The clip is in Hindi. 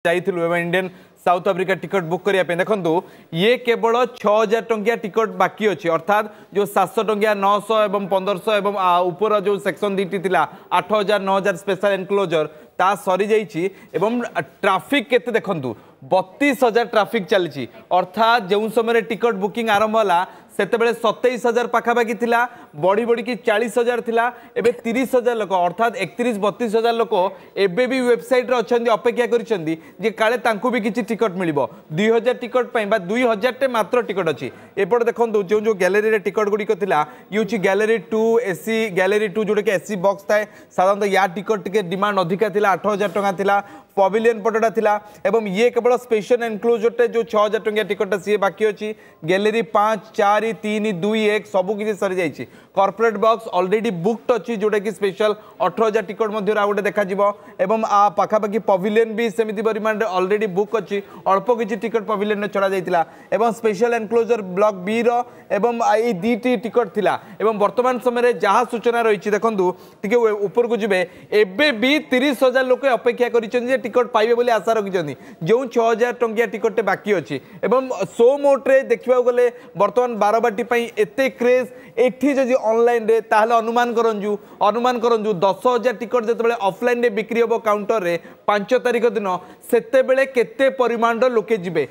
जाइलु Indian South Africa ticket book करने देखो ये केवल 6000 टंकिया टिकट बाकी अच्छी अर्थात जो 700 टंकिया 900 और 1500 एवं ऊपर जो सेक्शन दीटी 8000 9000 स्पेशल एनक्लोजर ता सरी जाइए एवं ट्राफिक केते देखंतु 32000 ट्राफिक चली अर्थात जो समय टिकट बुकिंग आरंभ होला सेते 27000 पाखापाखि थिला बढ़ी बढ़ी की 40000 थिला एबे 30000 लोक अर्थात 31-32 लोक एबे भी वेबसाइट रे अछंदी अपेक्षा करिसंदी जे काले तांकु भी किछि टिकट मिलिबो 2000 टिकट पई बा 2000 टे मात्र टिकट अछि एपड देखंतु जो जो गैलरी रे टिकट गुडी को थिला यूची गैलरी 2 एसी गैलरी 2 जोडे के एसी बॉक्स थाए साधारणतः या टिकट टिके डिमांड अधिका थिला 8000 टका थिला पवेलियन पटटा थिला एवं ये केवल स्पेशल एनक्लोजर टे जो 6000 टंकिया टिकट सी बाकी अछि गैलरी 5 4 3 2 1 सब किसी सरी जाइए कॉर्पोरेट बॉक्स ऑलरेडी बुक्ड अच्छी जोटा कि स्पेशल 18000 टिकट मध्य आ गोटे देखा एवं पाखापाखि पवेलियन भी सेमती परिमाण ऑलरेडी बुक अच्छी अल्प किसी टिकट पवेलियन चढ़ा जाइला एवं स्पेशल एनक्लोजर ब्लॉक बी रो एवं ये दीटी टिकट थिला एवं वर्तमान समय जहाँ सूचना रही देखूँ टे ऊपर को जी एबे भी 30000 लोक अपेक्षा कर टिकट पाइबे बोली आशा रखिंट जो 6000 टंकिया टिकट बाकी अच्छी एवं शो मोटे देखा गले बर्तमान बारबाटी एते क्रेज एठी जदि ऑनलाइन रे ताहले अनुमान करंजु 10000 टिकट जतबेले ऑफलाइन रे बिक्री होबो काउंटर रे 5 तारिख दिन सेते बेले केते परिमाण लोके जिबे